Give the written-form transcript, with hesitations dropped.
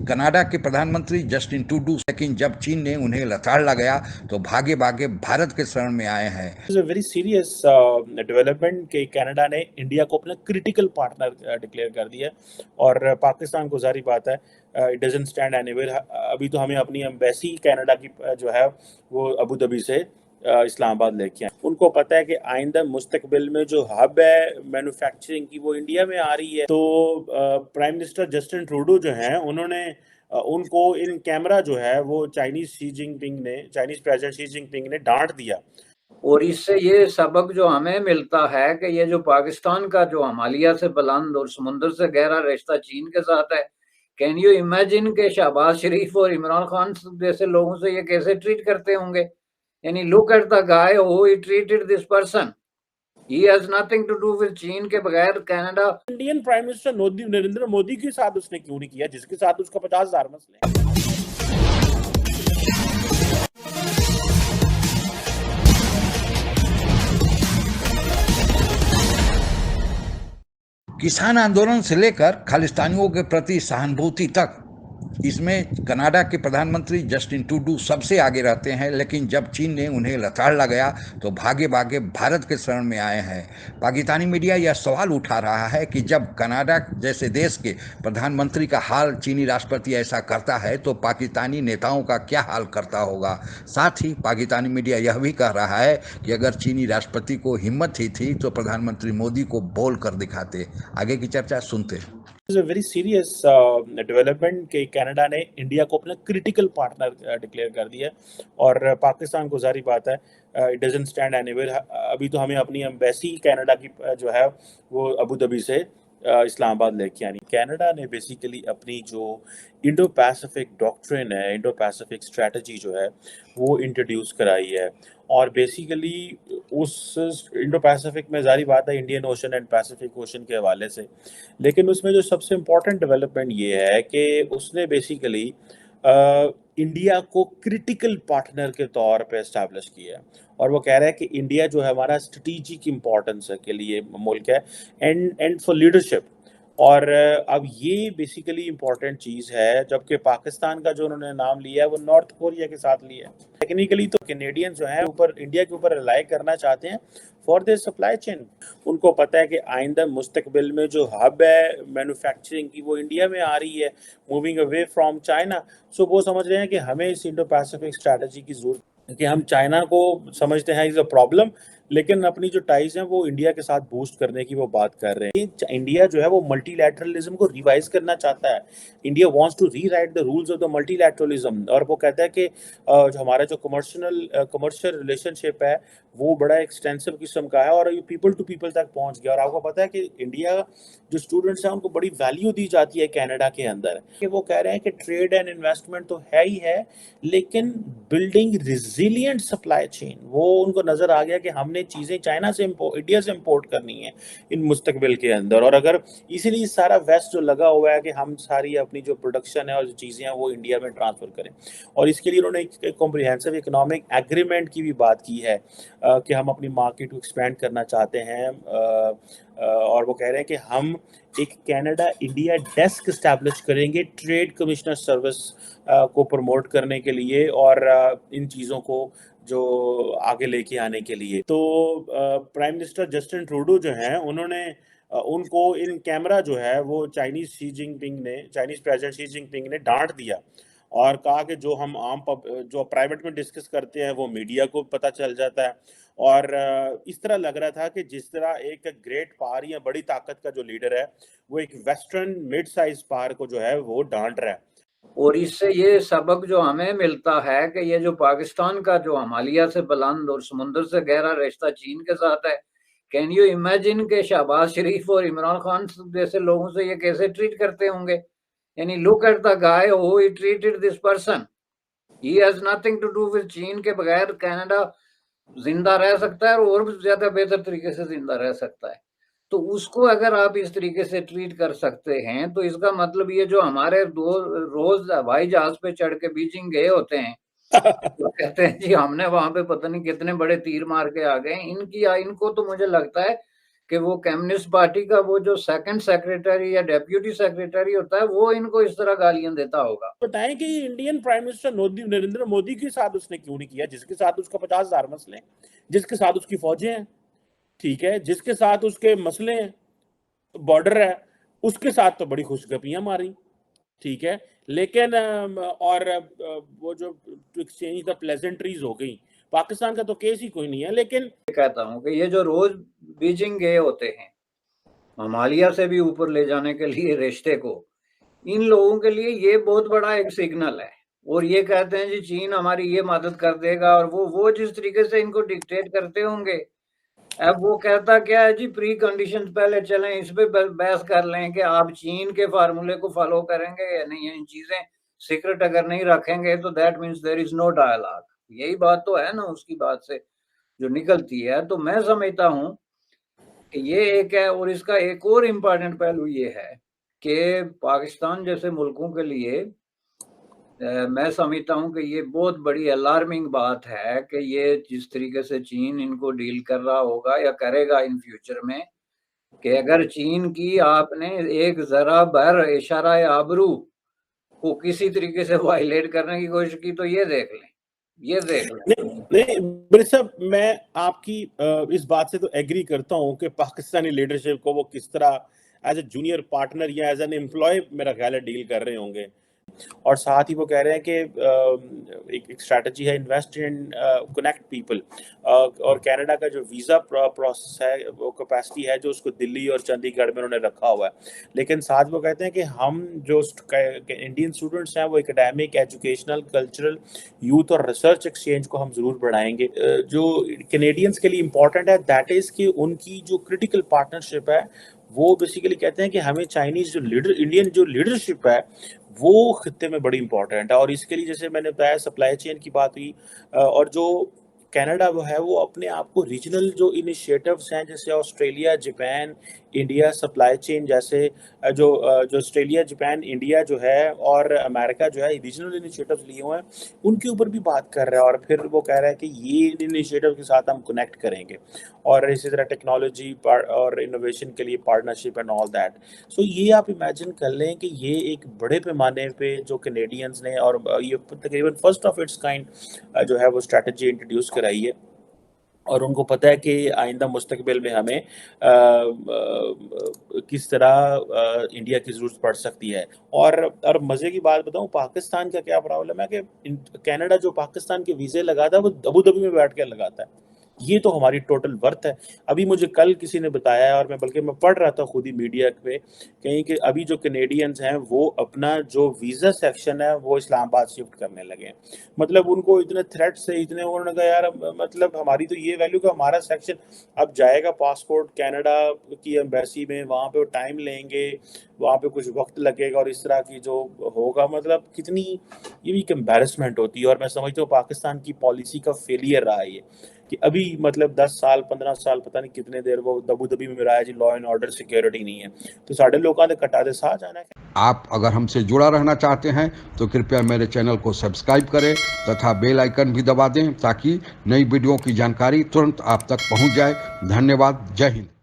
Canada के प्रधानमंत्री Justin Trudeau, लेकिन जब चीन ने उन्हें लताड़ला गया तो भागे भागे भारत के शरण में आए हैं। Is a very serious development कि कनाडा ने इंडिया को अपना क्रिटिकल पार्टनर डिक्लेयर कर दिया और पाकिस्तान को जारी बात है इट डजंट स्टैंड एनीवेयर। अभी तो हमें अपनी एम्बेसी कनाडा की जो है वो अबू धाबी से इस्लामाबाद लेके आए। उनको पता है कि आइंदा मुस्तकबिल में जो हब है मैन्युफैक्चरिंग की वो इंडिया में आ रही है। तो प्राइम मिनिस्टर जस्टिन ट्रूडो जो हैं उन्होंने उनको इन कैमरा जो है वो चाइनीज प्रेसिडेंट शी जिनपिंग ने डांट दिया। और इससे ये सबक जो हमें मिलता है कि ये जो पाकिस्तान का जो हिमालय से बुलंद और समुद्र से गहरा रिश्ता चीन के साथ है, कैन यू इमेजिन के शहबाज शरीफ और इमरान खान जैसे लोगों से ये कैसे ट्रीट करते होंगे? यानी look at the guy who he treated this person, he has nothing to do with चीन के बगैर Canada. Indian prime minister Narendra Modi के साथ उसने क्यों नहीं किया जिसके साथ उसका 50,000 मसले हैं। किसान आंदोलन से लेकर खालिस्तानियों के प्रति सहानुभूति तक इसमें कनाडा के प्रधानमंत्री जस्टिन ट्रूडो सबसे आगे रहते हैं, लेकिन जब चीन ने उन्हें लताड़ला गया तो भागे भागे भारत के शरण में आए हैं। पाकिस्तानी मीडिया यह सवाल उठा रहा है कि जब कनाडा जैसे देश के प्रधानमंत्री का हाल चीनी राष्ट्रपति ऐसा करता है तो पाकिस्तानी नेताओं का क्या हाल करता होगा। साथ ही पाकिस्तानी मीडिया यह भी कह रहा है कि अगर चीनी राष्ट्रपति को हिम्मत ही थी तो प्रधानमंत्री मोदी को बोल कर दिखाते। आगे की चर्चा सुनते हैं। Is a very serious development कि कनाडा ने इंडिया को अपना क्रिटिकल पार्टनर डिक्लेयर कर दिया और पाकिस्तान को जारी बात है इट डजंट स्टैंड एनीवेयर। अभी तो हमें अपनी एम्बेसी कनाडा की जो है वो अबू धाबी से इस्लामाबाद लेके आनी। कनाडा ने बेसिकली अपनी जो इंडो पैसिफिक डॉक्ट्रिन है, इंडो पैसिफिक स्ट्रेटजी जो है वो इंट्रोड्यूस कराई है और बेसिकली उस इंडो पैसिफिक में जारी बात है Indian ocean and Pacific ocean के हवाले से, लेकिन उसमें जो सबसे इम्पोर्टेंट डेवलपमेंट ये है कि उसने बेसिकली इंडिया को क्रिटिकल पार्टनर के तौर पे इस्टेब्लिश किया है और वो कह रहा है कि इंडिया जो है हमारा स्ट्रेटेजिक इम्पोर्टेंस के लिए मुल्क है एंड फॉर लीडरशिप। और अब ये बेसिकली इम्पोर्टेंट चीज़ है, जबकि पाकिस्तान का जो उन्होंने नाम लिया है वो नॉर्थ कोरिया के साथ लिया है। टेक्निकली तो कैनेडियन जो है ऊपर इंडिया के ऊपर रिलाई करना चाहते हैं फॉर देयर सप्लाई चेन। उनको पता है कि आइंदा मुस्तकबिल में जो हब है मैन्युफैक्चरिंग की वो इंडिया में आ रही है, मूविंग अवे फ्रॉम चाइना। सो वो समझ रहे हैं कि हमें इस इंडो पैसिफिक स्ट्रैटेजी की जरूरत है कि हम चाइना को समझते हैं इज अ प्रॉब्लम, लेकिन अपनी जो टाइज हैं वो इंडिया के साथ बूस्ट करने की वो बात कर रहे हैं। इंडिया जो है वो मल्टीलैटरलिज्म को रिवाइज करना चाहता है। India wants to rewrite the rules of the multilateralism और वो कहता है कि जो हमारा जो कमर्शियल रिलेशनशिप है वो बड़ा एक्सटेंसिव किस्म का है और ये पीपल टू पीपल तक पहुंच गया। और आपको पता है कि इंडिया जो स्टूडेंट्स हैं उनको बड़ी वैल्यू दी जाती है कनाडा के अंदर कि वो कह रहे हैं कि ट्रेड एंड इन्वेस्टमेंट तो है ही है, लेकिन बिल्डिंग रिजिलियंट सप्लाई चेन वो उनको नजर आ गया कि हमने चीज़ें चाइना से इंडिया से इंपोर्ट करनी है इन मुस्तकबिल के अंदर। और अगर इसीलिए सारा वेस्ट जो लगा हुआ है कि हम सारी अपनी जो प्रोडक्शन है और जो चीज़ें हैं वो इंडिया में ट्रांसफ़र करें, और इसके लिए उन्होंने एक कॉम्प्रिहेंसिव इकोनॉमिक एग्रीमेंट की भी बात की है कि हम अपनी मार्केट को एक्सपेंड करना चाहते हैं। और वो कह रहे हैं कि हम एक कनाडा इंडिया डेस्क इस्टेब्लिश करेंगे ट्रेड कमिश्नर सर्विस को प्रमोट करने के लिए और इन चीज़ों को जो आगे लेके आने के लिए। तो प्राइम मिनिस्टर जस्टिन ट्रूडो जो हैं उन्होंने उनको इन कैमरा जो है वो चाइनीज प्रेसिडेंट शी जिनपिंग ने डांट दिया और कहा कि जो हम जो प्राइवेट में डिस्कस करते हैं वो मीडिया को पता चल जाता है। और इस तरह लग रहा था कि जिस तरह एक ग्रेट पावर या बड़ी ताकत का जो लीडर है वो एक वेस्टर्न मिड साइज पावर को जो है वो डांट रहा है। और इससे ये सबक जो हमें मिलता है कि ये जो पाकिस्तान का जो हिमालय से बुलंद और समुद्र से गहरा रिश्ता चीन के साथ है, कैन यू इमेजिन के शहबाज शरीफ और इमरान खान जैसे लोगों से ये कैसे ट्रीट करते होंगे? यानी look at the guy who he treated this person, he has nothing to do with चीन के बगैर कनाडा जिंदा रह सकता है और भी ज्यादा बेहतर तरीके से जिंदा रह सकता है। तो उसको अगर आप इस तरीके से ट्रीट कर सकते हैं तो इसका मतलब ये जो हमारे रोज हवाई जहाज पे चढ़ के बीजिंग गए होते हैं तो कहते हैं जी हमने वहां पे पता नहीं कितने बड़े तीर मार के आ गए, इनको तो मुझे लगता है कि वो कम्युनिस्ट पार्टी का वो जो सेकंड सेक्रेटरी या डेप्यूटी सेक्रेटरी होता है वो इनको इस तरह गालियां देता होगा। बताएं कि Indian prime minister Narendra Modi के साथ उसने क्यों नहीं किया, जिसके साथ उसका 50,000 मसले, जिसके साथ उसकी फौजें हैं, ठीक है, जिसके साथ उसके मसले हैं, बॉर्डर है, उसके साथ तो बड़ी खुशगपियां मारी, ठीक है, लेकिन और वो जो एक्सचेंज द प्लेजेंट्रीज हो गई, पाकिस्तान का तो केस ही कोई नहीं है। लेकिन कहता हूं कि ये जो रोज बीजिंग गए होते हैं हिमालय से भी ऊपर ले जाने के लिए रिश्ते को, इन लोगों के लिए ये बहुत बड़ा एक सिग्नल है। और ये कहते हैं जी चीन हमारी ये मदद कर देगा, और वो जिस तरीके से इनको डिक्टेट करते होंगे, अब वो कहता क्या है जी, प्री कंडीशंस पहले चलें, इस पे बहस कर लें कि आप चीन के फार्मूले को फॉलो करेंगे या नहीं, इन चीजें सीक्रेट अगर नहीं रखेंगे तो that means there is no dialogue. यही बात तो है ना उसकी बात से जो निकलती है। तो मैं समझता हूं कि ये एक है। और इसका एक और इम्पोर्टेंट पहलू ये है कि पाकिस्तान जैसे मुल्कों के लिए मैं समझता हूं कि ये बहुत बड़ी अलार्मिंग बात है कि ये जिस तरीके से चीन इनको डील कर रहा होगा या करेगा इन फ्यूचर में, कि अगर चीन की आपने एक जरा भर इशारा आबरू को किसी तरीके से वायलेट करने की कोशिश की तो ये देख लें, ये देख लें। नहीं बड़े साहब, मैं आपकी इस बात से तो एग्री करता हूं कि पाकिस्तानी लीडरशिप को वो किस तरह एज ए जूनियर पार्टनर या एज एन एम्प्लॉय मेरा ख्याल है डील कर रहे होंगे। और साथ ही वो कह रहे हैं कि एक स्ट्रैटेजी है इन्वेस्ट इन कनेक्ट पीपल, और कनाडा का जो वीज़ा प्रोसेस है वो कैपेसिटी है जो उसको दिल्ली और चंडीगढ़ में उन्होंने रखा हुआ है। लेकिन साथ वो कहते हैं कि हम जो इंडियन स्टूडेंट्स हैं वो एकेडमिक, एजुकेशनल, कल्चरल, यूथ और रिसर्च एक्सचेंज को हम ज़रूर बढ़ाएंगे। जो कैनेडियंस के लिए इम्पॉर्टेंट है दैट इज़ कि उनकी जो क्रिटिकल पार्टनरशिप है वो बेसिकली कहते हैं कि हमें चाइनीज़ जो इंडियन जो लीडरशिप है वो खित्ते में बड़ी इंपॉर्टेंट है। और इसके लिए जैसे मैंने बताया सप्लाई चेन की बात हुई, और जो कनाडा वो है वो अपने आप को रीजनल जो इनिशिएटिव्स हैं जैसे Australia, Japan, India supply chain जैसे जो ऑस्ट्रेलिया, जापान, इंडिया जो है और अमेरिका जो है रीजनल इनिशिएटिव्स लिए हुए हैं उनके ऊपर भी बात कर रहा है। और फिर वो कह रहा है कि ये इनिशिएटिव के साथ हम कनेक्ट करेंगे, और इसी तरह टेक्नोलॉजी और इनोवेशन के लिए पार्टनरशिप एंड ऑल दैट। सो ये आप इमेजिन कर लें कि ये एक बड़े पैमाने पे जो कैनेडियंस ने, और ये तकरीबन फर्स्ट ऑफ इट्स काइंड जो है वो स्ट्रैटेजी इंट्रोड्यूस कराई है, और उनको पता है कि आइंदा मुस्तकबिल में हमें किस तरह इंडिया की ज़रूरत पड़ सकती है। और मज़े की बात बताऊं, पाकिस्तान का क्या प्रॉब्लम है कि कनाडा जो पाकिस्तान के वीज़े लगाता है वो अबू धाबी में बैठ कर लगाता है। ये तो हमारी टोटल वर्थ है। अभी मुझे कल किसी ने बताया, और मैं पढ़ रहा था खुद ही मीडिया पे कहीं कि अभी जो कैनेडियंस हैं वो अपना जो वीज़ा सेक्शन है वो इस्लामाबाद शिफ्ट करने लगे हैं। मतलब उनको इतने थ्रेट से इतने, उन्होंने कहा यार मतलब हमारी तो ये वैल्यू का हमारा सेक्शन अब जाएगा पासपोर्ट कनाडा की एम्बेसी में, वहाँ पे वो टाइम लेंगे, वहाँ पे कुछ वक्त लगेगा, और इस तरह की जो होगा मतलब कितनी ये भी एक एम्बैरेसमेंट होती है। और मैं समझता हूँ पाकिस्तान की पॉलिसी का फेलियर रहा है ये कि अभी मतलब 10 साल 15 साल पता नहीं कितने देर वो अबू धाबी में रहा है जी, लॉ एंड ऑर्डर सिक्योरिटी नहीं है, तो साढ़े लोगों ने कटा दे सा जाना है। आप अगर हमसे जुड़ा रहना चाहते हैं तो कृपया मेरे चैनल को सब्सक्राइब करें तथा बेल आइकन भी दबा दें ताकि नई वीडियो की जानकारी तुरंत आप तक पहुंच जाए। धन्यवाद। जय हिंद।